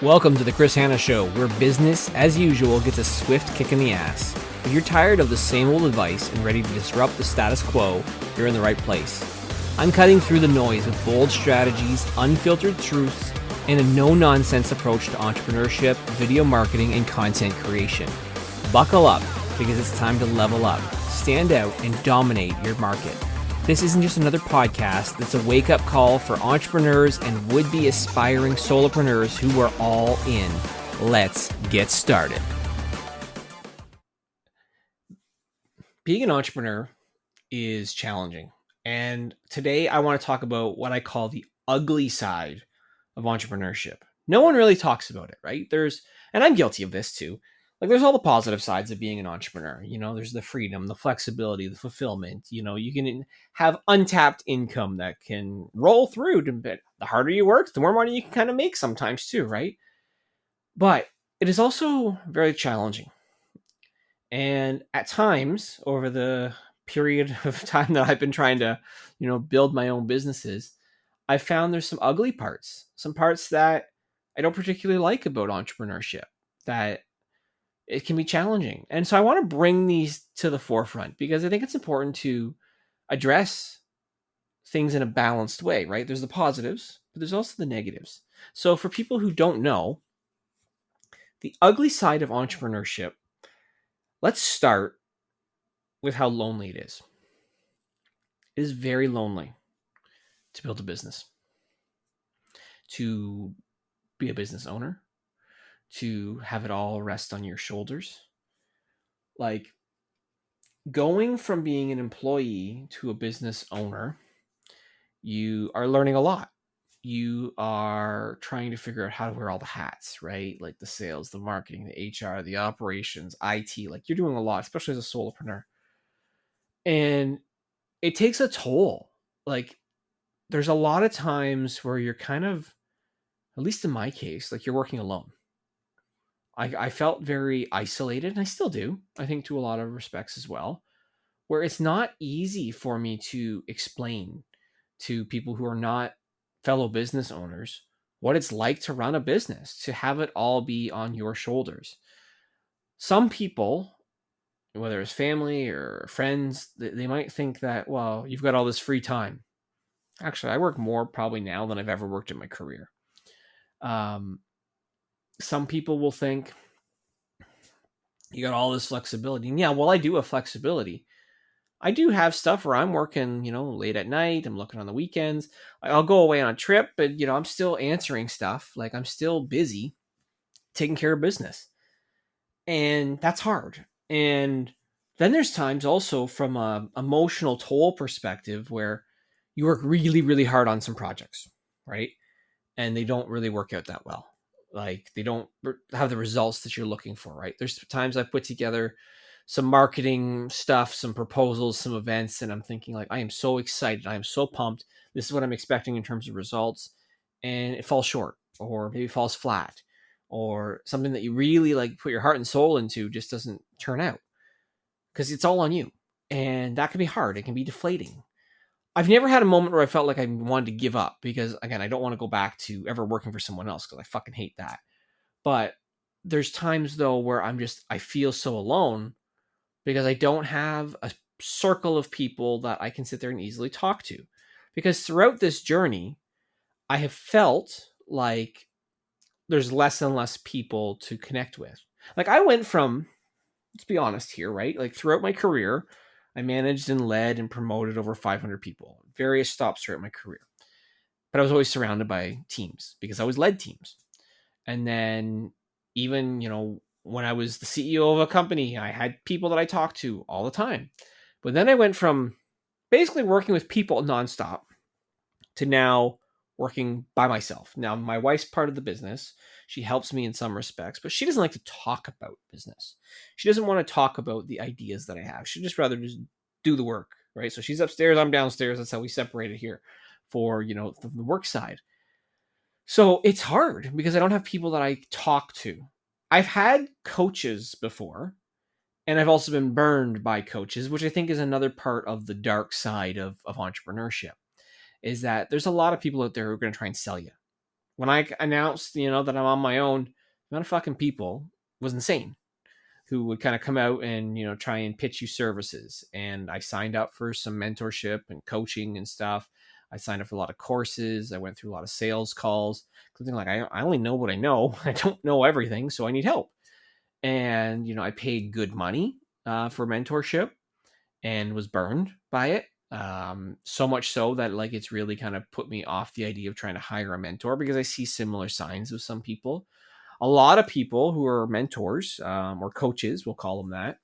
Welcome to the Chris Hanna Show, where business, as usual, gets a swift kick in the ass. If you're tired of the same old advice and ready to disrupt the status quo, you're in the right place. I'm cutting through the noise with bold strategies, unfiltered truths, and a no-nonsense approach to entrepreneurship, video marketing, and content creation. Buckle up, because it's time to level up, stand out, and dominate your market. This isn't just another podcast, it's a wake-up call for entrepreneurs and would-be aspiring solopreneurs who are all in. Let's get started. Being an entrepreneur is challenging. And today I want to talk about what I call the ugly side of entrepreneurship. No one really talks about it, right? And I'm guilty of this too. There's all the positive sides of being an entrepreneur. There's the freedom, the flexibility, the fulfillment. You can have untapped income that can roll through. The harder you work, the more money you can kind of make sometimes too, right? But it is also very challenging. And at times, over the period of time that I've been trying to, build my own businesses, I found there's some ugly parts, some parts that I don't particularly like about entrepreneurship, that it can be challenging. And so I want to bring these to the forefront because I think it's important to address things in a balanced way, right? There's the positives, but there's also the negatives. So for people who don't know, the ugly side of entrepreneurship, let's start with how lonely it is. It is very lonely to build a business, to be a business owner, to have it all rest on your shoulders. Going from being an employee to a business owner, you are learning a lot. You are trying to figure out how to wear all the hats, right? Like the sales, the marketing, the HR, the operations, IT. You're doing a lot, especially as a solopreneur. And it takes a toll. There's a lot of times where you're kind of, at least in my case, you're working alone. I felt very isolated, and I still do, I think, to a lot of respects as well, where it's not easy for me to explain to people who are not fellow business owners what it's like to run a business, to have it all be on your shoulders. Some people, whether it's family or friends, they might think that, well, you've got all this free time. Actually, I work more probably now than I've ever worked in my career. Some people will think you got all this flexibility. And yeah, well, I do have flexibility. I do have stuff where I'm working, late at night. I'm looking on the weekends. I'll go away on a trip, but, I'm still answering stuff. I'm still busy taking care of business. And that's hard. And then there's times also from a emotional toll perspective where you work really, really hard on some projects, right? And they don't really work out that well. They don't have the results that you're looking for, right? There's times I've put together some marketing stuff, some proposals, some events, and I'm thinking I am so excited. I am so pumped. This is what I'm expecting in terms of results. And it falls short, or maybe falls flat, or something that you really put your heart and soul into just doesn't turn out because it's all on you. And that can be hard. It can be deflating. I've never had a moment where I felt like I wanted to give up because, again, I don't want to go back to ever working for someone else because I fucking hate that. But there's times, though, where I feel so alone because I don't have a circle of people that I can sit there and easily talk to. Because throughout this journey, I have felt like there's less and less people to connect with. I went from, let's be honest here, right? Throughout my career, I managed and led and promoted over 500 people, various stops throughout my career. But I was always surrounded by teams because I always led teams. And then even, when I was the CEO of a company, I had people that I talked to all the time. But then I went from basically working with people nonstop to now working by myself. Now, my wife's part of the business. She helps me in some respects, but she doesn't like to talk about business. She doesn't want to talk about the ideas that I have. She'd just rather just do the work, right? So she's upstairs, I'm downstairs. That's how we separate it here for, the work side. So it's hard because I don't have people that I talk to. I've had coaches before, and I've also been burned by coaches, which I think is another part of the dark side of entrepreneurship, is that there's a lot of people out there who are going to try and sell you. when I announced, that I'm on my own, the amount of fucking people was insane who would kind of come out and, try and pitch you services. And I signed up for some mentorship and coaching and stuff. I signed up for a lot of courses. I went through a lot of sales calls. Something like, I only know what I know. I don't know everything, so I need help. And, I paid good money for mentorship and was burned by it. So much so that like it's really kind of put me off the idea of trying to hire a mentor, because I see similar signs with some people. A lot of people who are mentors or coaches, we'll call them that,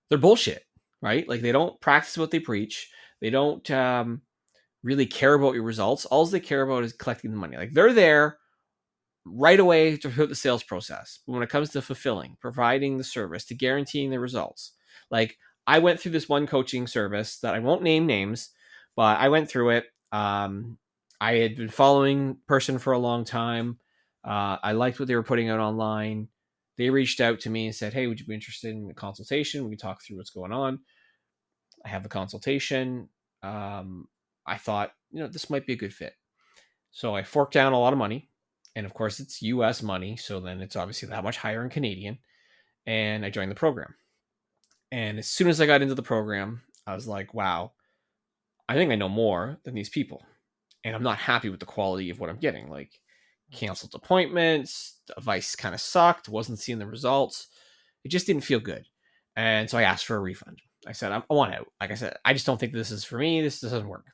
they're bullshit, right? Like they don't practice what they preach. They don't really care about your results. All they care about is collecting the money. Like they're there right away to put the sales process. But when it comes to fulfilling, providing the service, to guaranteeing the results, like I went through this one coaching service that I won't name names, but I went through it. I had been following person for a long time. I liked what they were putting out online. They reached out to me and said, hey, would you be interested in a consultation? We can talk through what's going on. I have the consultation. I thought, this might be a good fit. So I forked down a lot of money. And of course, it's US money. So then it's obviously that much higher in Canadian. And I joined the program. And as soon as I got into the program, I was like, wow, I think I know more than these people. And I'm not happy with the quality of what I'm getting. Like canceled appointments, the advice kind of sucked, wasn't seeing the results. It just didn't feel good. And so I asked for a refund. I said, I want out. Like I said, I just don't think this is for me. This doesn't work.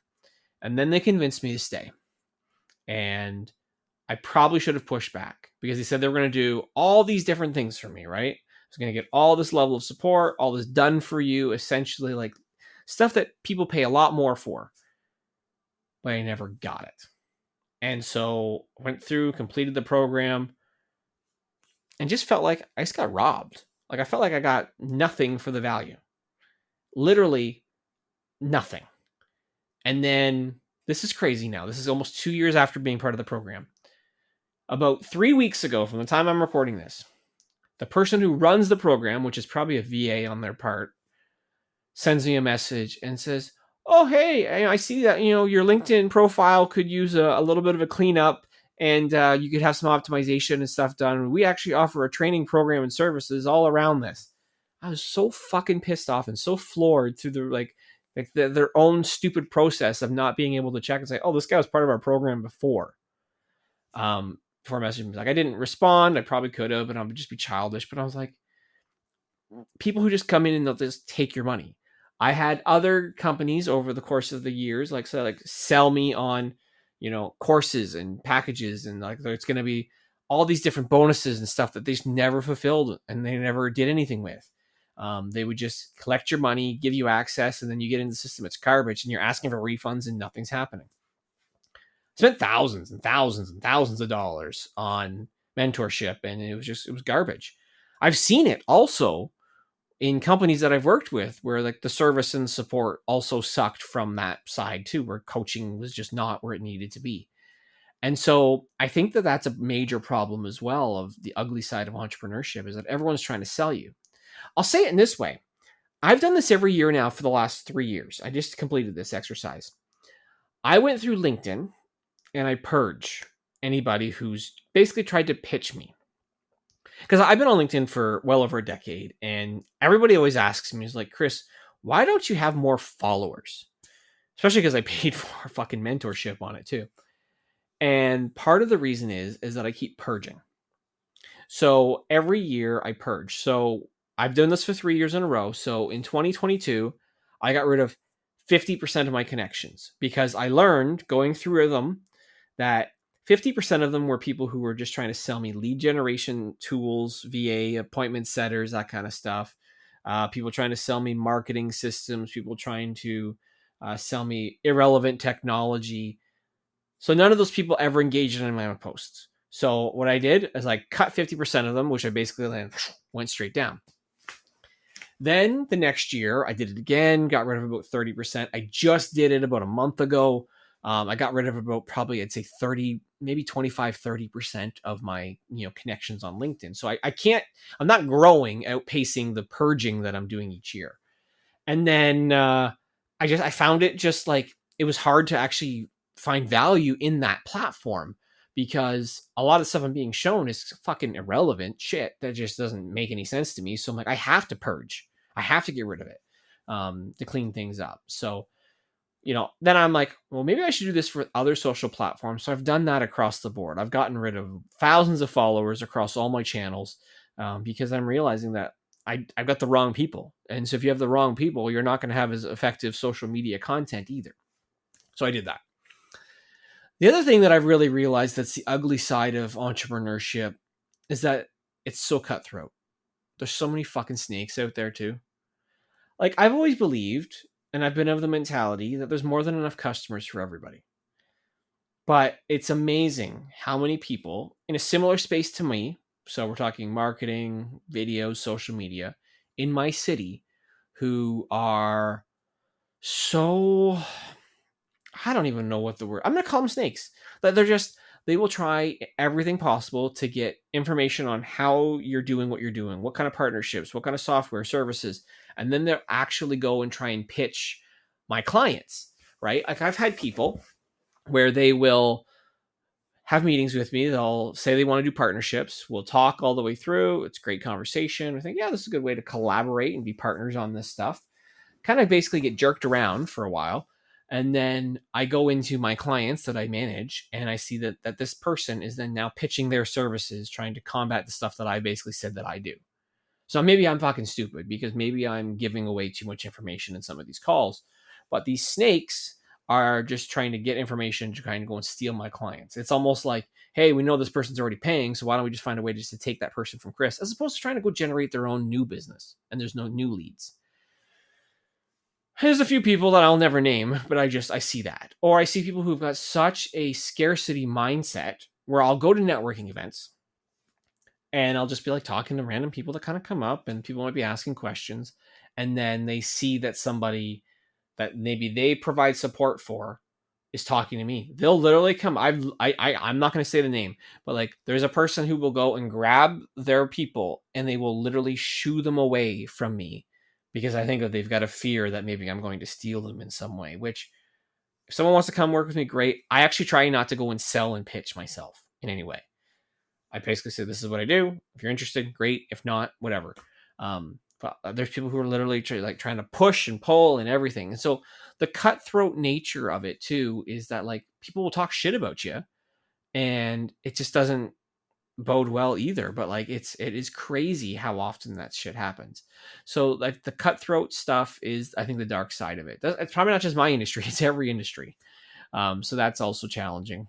And then they convinced me to stay. And I probably should have pushed back, because they said they were going to do all these different things for me, right? I was going to get all this level of support, all this done for you, essentially like stuff that people pay a lot more for. But I never got it. And so went through, completed the program, and just felt like I just got robbed. Like I felt like I got nothing for the value. Literally nothing. And then this is crazy now. This is almost 2 years after being part of the program. About 3 weeks ago, from the time I'm recording this, the person who runs the program, which is probably a VA on their part, sends me a message and says, oh, hey, I see that, your LinkedIn profile could use a little bit of a cleanup, and you could have some optimization and stuff done. We actually offer a training program and services all around this. I was so fucking pissed off and so floored through their own stupid process of not being able to check and say, oh, this guy was part of our program before. Before messaging me, like I didn't respond. I probably could have, but I would just be childish. But I was like, people who just come in and they'll just take your money. I had other companies over the course of the years, sell me on, courses and packages, and like it's going to be all these different bonuses and stuff that they just never fulfilled and they never did anything with. They would just collect your money, give you access, and then you get into the system. It's garbage, and you're asking for refunds, and nothing's happening. Spent thousands and thousands and thousands of dollars on mentorship, and it was garbage. I've seen it also in companies that I've worked with where like the service and support also sucked from that side too, where coaching was just not where it needed to be. And so I think that that's a major problem as well of the ugly side of entrepreneurship, is that everyone's trying to sell you. I'll say it in this way. I've done this every year now for the last 3 years. I just completed this exercise. I went through LinkedIn and I purge anybody who's basically tried to pitch me. Because I've been on LinkedIn for well over a decade, and everybody always asks me, is like, Chris, why don't you have more followers? Especially because I paid for fucking mentorship on it too. And part of the reason is that I keep purging. So every year I purge. So I've done this for 3 years in a row. So in 2022, I got rid of 50% of my connections, because I learned going through them that 50% of them were people who were just trying to sell me lead generation tools, VA appointment setters, that kind of stuff. People trying to sell me marketing systems, people trying to sell me irrelevant technology. So none of those people ever engaged in my posts. So what I did is I cut 50% of them, which I basically then went straight down. Then the next year I did it again, got rid of about 30%. I just did it about a month ago. I got rid of about probably, I'd say 30, maybe 25, 30% of my, connections on LinkedIn. So I'm not growing, outpacing the purging that I'm doing each year. And then I found it just like, it was hard to actually find value in that platform, because a lot of stuff I'm being shown is fucking irrelevant shit that just doesn't make any sense to me. So I'm like, I have to purge. I have to get rid of it to clean things up. So, then I'm like, well, maybe I should do this for other social platforms. So I've done that across the board. I've gotten rid of thousands of followers across all my channels because I'm realizing that I've got the wrong people. And so if you have the wrong people, you're not going to have as effective social media content either. So I did that. The other thing that I've really realized that's the ugly side of entrepreneurship is that it's so cutthroat. There's so many fucking snakes out there too. Like, I've always believed, and I've been of the mentality that there's more than enough customers for everybody. But it's amazing how many people in a similar space to me, so we're talking marketing, videos, social media, in my city, who are so, I don't even know what the word, I'm going to call them snakes. That they will try everything possible to get information on how you're doing what you're doing, what kind of partnerships, what kind of software, services, and then they'll actually go and try and pitch my clients, right? Like, I've had people where they will have meetings with me. They'll say they want to do partnerships. We'll talk all the way through. It's a great conversation. I think, yeah, this is a good way to collaborate and be partners on this stuff. Kind of basically get jerked around for a while. And then I go into my clients that I manage and I see that this person is then now pitching their services, trying to combat the stuff that I basically said that I do. So maybe I'm fucking stupid because maybe I'm giving away too much information in some of these calls. But these snakes are just trying to get information to try and go and steal my clients. It's almost like, hey, we know this person's already paying, so why don't we just find a way just to take that person from Chris, as opposed to trying to go generate their own new business and there's no new leads. There's a few people that I'll never name, but I see that. Or I see people who've got such a scarcity mindset where I'll go to networking events and I'll just be like talking to random people that kind of come up and people might be asking questions. And then they see that somebody that maybe they provide support for is talking to me. They'll literally come. I'm not going to say the name, but like there's a person who will go and grab their people and they will literally shoo them away from me because I think that they've got a fear that maybe I'm going to steal them in some way, which if someone wants to come work with me, great. I actually try not to go and sell and pitch myself in any way. I basically say, this is what I do. If you're interested, great. If not, whatever. But there's people who are literally trying to push and pull and everything. And so the cutthroat nature of it too is that like people will talk shit about you and it just doesn't bode well either. But like it is crazy how often that shit happens. So like the cutthroat stuff is, I think, the dark side of it. It's probably not just my industry, it's every industry. So that's also challenging.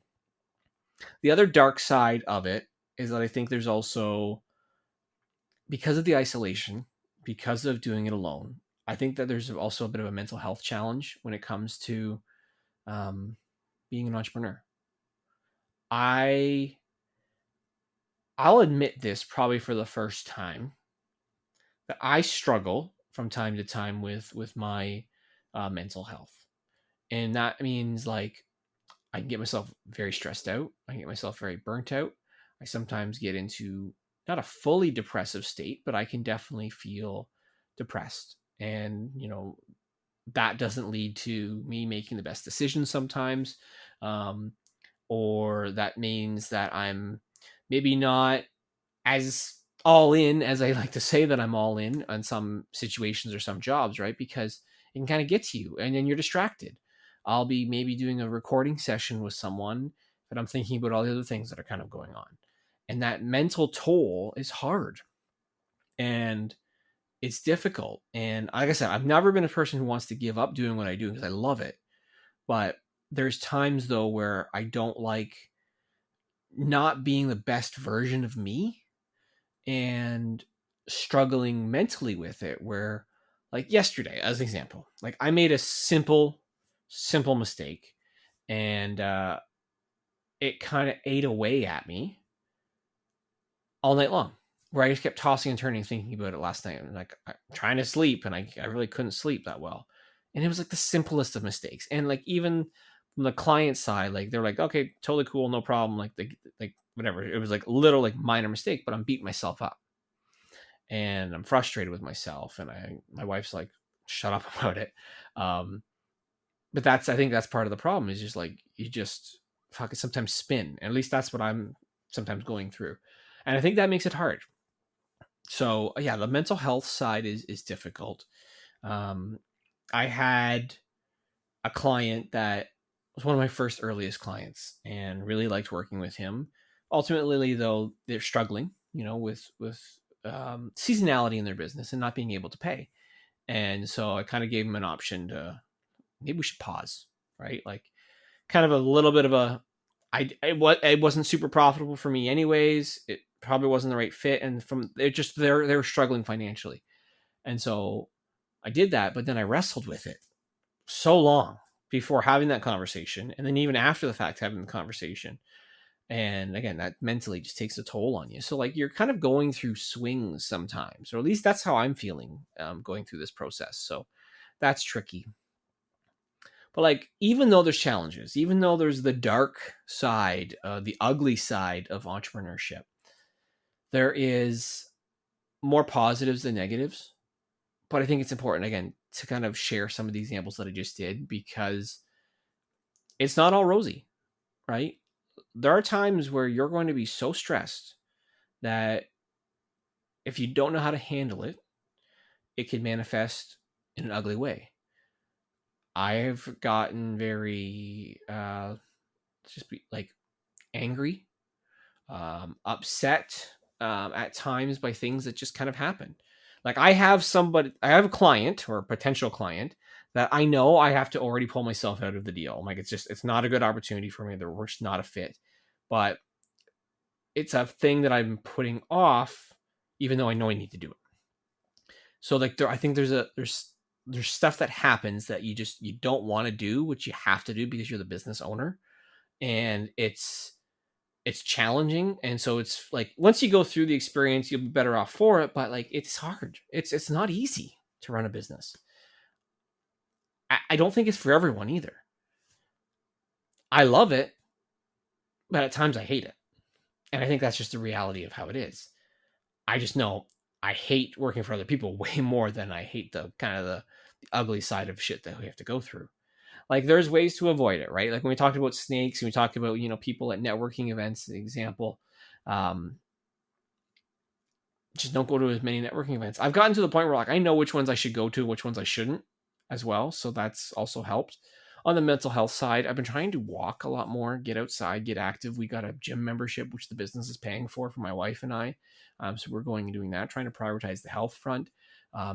The other dark side of it is that I think there's also, because of the isolation, because of doing it alone, I think that there's also a bit of a mental health challenge when it comes to being an entrepreneur. I'll admit this probably for the first time that I struggle from time to time with my mental health. And that means like I can get myself very stressed out. I can get myself very burnt out. I sometimes get into not a fully depressive state, but I can definitely feel depressed. And, that doesn't lead to me making the best decisions sometimes. Or that means that I'm maybe not as all in as I like to say that I'm all in on some situations or some jobs, right? Because it can kind of get to you and then you're distracted. I'll be maybe doing a recording session with someone, but I'm thinking about all the other things that are kind of going on. And that mental toll is hard and it's difficult. And like I said, I've never been a person who wants to give up doing what I do because I love it. But there's times though where I don't like not being the best version of me and struggling mentally with it, where like yesterday, as an example, like I made a simple mistake and it kind of ate away at me all night long, where I just kept tossing and turning, thinking about it last night. And like I'm trying to sleep and I really couldn't sleep that well. And it was like the simplest of mistakes. And like even from the client side, like they're like, okay, totally cool, no problem. Like whatever. It was like little like minor mistake, but I'm beating myself up. And I'm frustrated with myself. And my wife's like, shut up about it. But I think that's part of the problem is just like, you just sometimes spin. At least that's what I'm sometimes going through. And I think that makes it hard. So yeah, the mental health side is difficult. I had a client that was one of my first earliest clients and really liked working with him. Ultimately, though, they're struggling, with seasonality in their business and not being able to pay. And so I kind of gave him an option to maybe we should pause, right? Like kind of a little bit of it wasn't super profitable for me anyways. It probably wasn't the right fit. And they were struggling financially. And so I did that, but then I wrestled with it so long before having that conversation. And then even after the fact, having the conversation. And again, that mentally just takes a toll on you. So like you're kind of going through swings sometimes, or at least that's how I'm feeling going through this process. So that's tricky. But like, even though there's challenges, even though there's the dark side, the ugly side of entrepreneurship, there is more positives than negatives. But I think it's important, again, to kind of share some of these examples that I just did, because it's not all rosy, right? There are times where you're going to be so stressed that if you don't know how to handle it, it can manifest in an ugly way. I've gotten very, angry, upset at times by things that just kind of happen. Like I have a client or a potential client that I know I have to already pull myself out of the deal. Like it's not a good opportunity for me. We're just not a fit, but it's a thing that I'm putting off, even though I know I need to do it. So like I think there's stuff that happens that you don't want to do, which you have to do because you're the business owner, and it's challenging. And so it's like, once you go through the experience, you'll be better off for it. But like, it's hard. It's not easy to run a business. I don't think it's for everyone either. I love it, but at times I hate it. And I think that's just the reality of how it is. I just know I hate working for other people way more than I hate the kind of the ugly side of shit that we have to go through. Like there's ways to avoid it, right? Like when we talked about snakes and we talked about, people at networking events, the example, just don't go to as many networking events. I've gotten to the point where like, I know which ones I should go to, which ones I shouldn't as well. So that's also helped. On the mental health side, I've been trying to walk a lot more, get outside, get active. We got a gym membership, which the business is paying for my wife and I. So we're going and doing that, trying to prioritize the health front.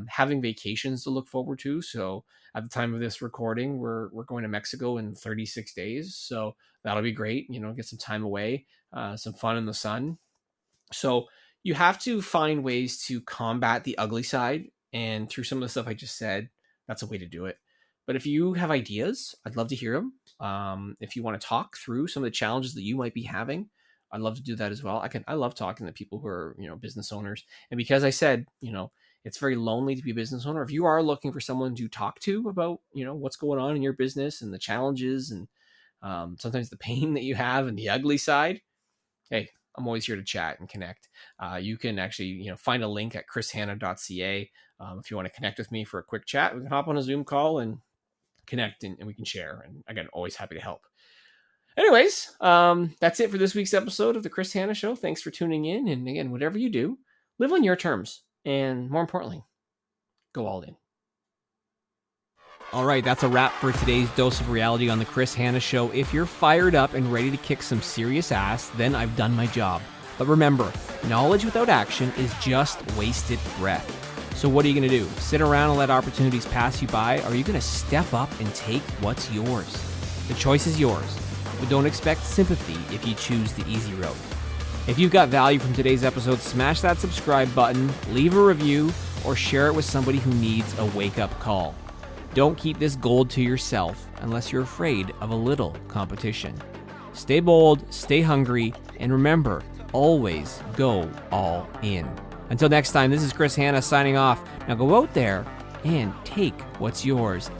Having vacations to look forward to. So at the time of this recording, we're going to Mexico in 36 days. So that'll be great. Get some time away, some fun in the sun. So you have to find ways to combat the ugly side. And through some of the stuff I just said, that's a way to do it. But if you have ideas, I'd love to hear them. If you want to talk through some of the challenges that you might be having, I'd love to do that as well. I love talking to people who are, business owners. And because I said, it's very lonely to be a business owner. If you are looking for someone to talk to about, what's going on in your business and the challenges and sometimes the pain that you have and the ugly side, hey, I'm always here to chat and connect. You can actually, find a link at chrishanna.ca. If you want to connect with me for a quick chat, we can hop on a Zoom call and connect and we can share. And again, always happy to help. Anyways, that's it for this week's episode of the Chris Hanna Show. Thanks for tuning in. And again, whatever you do, live on your terms. And more importantly, go all in. All right, that's a wrap for today's dose of reality on the Chris Hanna Show. If you're fired up and ready to kick some serious ass, then I've done my job. But remember, knowledge without action is just wasted breath. So what are you going to do? Sit around and let opportunities pass you by? Or are you going to step up and take what's yours? The choice is yours, but don't expect sympathy if you choose the easy road. If you've got value from today's episode, smash that subscribe button, leave a review, or share it with somebody who needs a wake-up call. Don't keep this gold to yourself unless you're afraid of a little competition. Stay bold, stay hungry, and remember, always go all in. Until next time, this is Chris Hanna signing off. Now go out there and take what's yours.